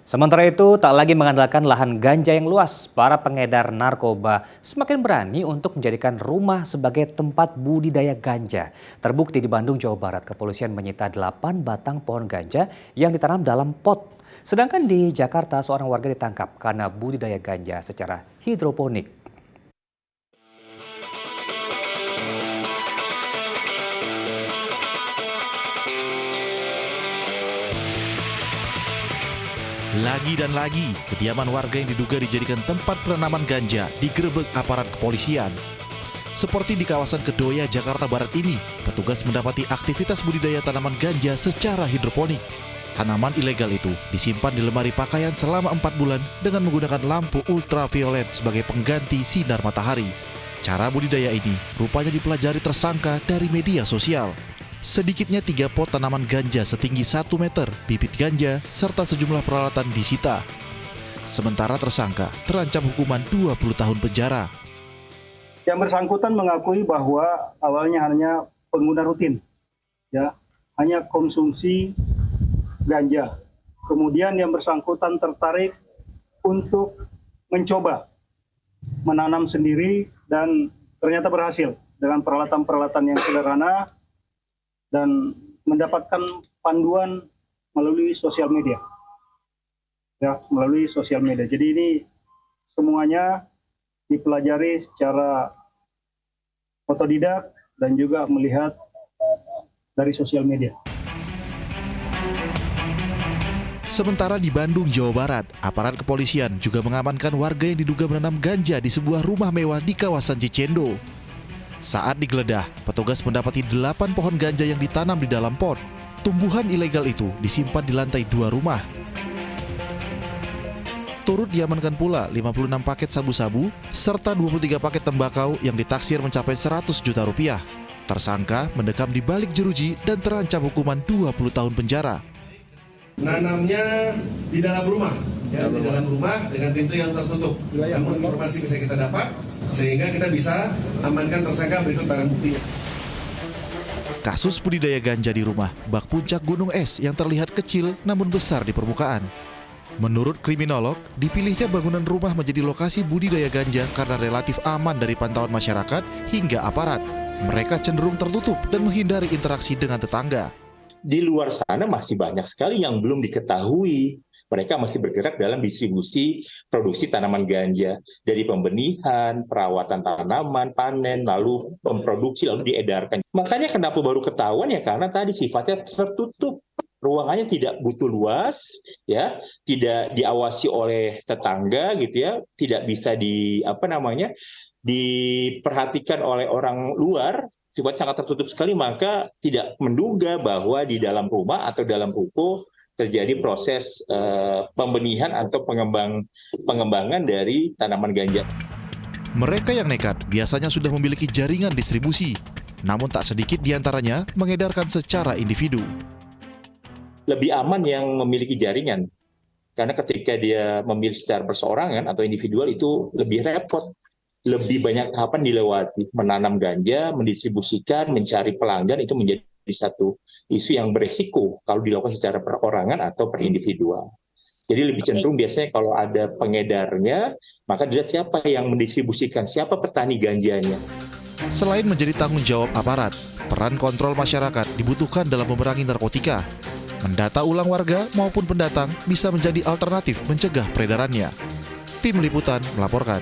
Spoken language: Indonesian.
Sementara itu, tak lagi mengandalkan lahan ganja yang luas, para pengedar narkoba semakin berani untuk menjadikan rumah sebagai tempat budidaya ganja. Terbukti di Bandung, Jawa Barat, kepolisian menyita 8 batang pohon ganja yang ditanam dalam pot. Sedangkan di Jakarta, seorang warga ditangkap karena budidaya ganja secara hidroponik. Lagi dan lagi, kediaman warga yang diduga dijadikan tempat penanaman ganja digerebek aparat kepolisian. Seperti di kawasan Kedoya, Jakarta Barat ini, petugas mendapati aktivitas budidaya tanaman ganja secara hidroponik. Tanaman ilegal itu disimpan di lemari pakaian selama 4 bulan dengan menggunakan lampu ultraviolet sebagai pengganti sinar matahari. Cara budidaya ini rupanya dipelajari tersangka dari media sosial. Sedikitnya 3 pot tanaman ganja setinggi 1 meter, bibit ganja, serta sejumlah peralatan disita. Sementara tersangka terancam hukuman 20 tahun penjara. Yang bersangkutan mengakui bahwa awalnya hanya pengguna rutin, hanya konsumsi ganja. Kemudian yang bersangkutan tertarik untuk mencoba menanam sendiri dan ternyata berhasil dengan peralatan-peralatan yang sederhana dan mendapatkan panduan melalui sosial media. Melalui sosial media. Jadi ini semuanya dipelajari secara otodidak dan juga melihat dari sosial media. Sementara di Bandung, Jawa Barat, aparat kepolisian juga mengamankan warga yang diduga menanam ganja di sebuah rumah mewah di kawasan Cicendo. Saat digeledah, petugas mendapati 8 pohon ganja yang ditanam di dalam pot. Tumbuhan ilegal itu disimpan di lantai 2 rumah. Turut diamankan pula 56 paket sabu-sabu serta 23 paket tembakau yang ditaksir mencapai 100 juta rupiah. Tersangka mendekam di balik jeruji dan terancam hukuman 20 tahun penjara. Nanamnya di dalam rumah, di dalam rumah dengan pintu yang tertutup. Namun informasi bisa kita dapat, sehingga kita bisa amankan tersangka berikut barang buktinya. Kasus budidaya ganja di rumah bak puncak gunung es yang terlihat kecil namun besar di permukaan. Menurut kriminolog, dipilihnya bangunan rumah menjadi lokasi budidaya ganja karena relatif aman dari pantauan masyarakat hingga aparat. Mereka cenderung tertutup dan menghindari interaksi dengan tetangga. Di luar sana masih banyak sekali yang belum diketahui. Mereka masih bergerak dalam distribusi produksi tanaman ganja. Dari pembenihan, perawatan tanaman, panen, lalu memproduksi, lalu diedarkan. Makanya kenapa baru ketahuan ya karena tadi sifatnya tertutup. Ruangannya tidak butuh luas, tidak diawasi oleh tetangga gitu ya, tidak bisa diperhatikan oleh orang luar. Sifat sangat tertutup sekali, maka tidak menduga bahwa di dalam rumah atau dalam ruko terjadi proses pembenihan atau pengembangan dari tanaman ganja. Mereka yang nekat biasanya sudah memiliki jaringan distribusi, namun tak sedikit diantaranya mengedarkan secara individu. Lebih aman yang memiliki jaringan, karena ketika dia memilih secara perseorangan atau individual itu lebih repot. Lebih banyak tahapan dilewati, menanam ganja, mendistribusikan, mencari pelanggan itu menjadi satu isu yang beresiko kalau dilakukan secara perorangan atau per individual. Jadi lebih cenderung biasanya kalau ada pengedarnya, maka dilihat siapa yang mendistribusikan, siapa petani ganjanya. Selain menjadi tanggung jawab aparat, peran kontrol masyarakat dibutuhkan dalam memerangi narkotika. Mendata ulang warga maupun pendatang bisa menjadi alternatif mencegah peredarannya. Tim Liputan melaporkan.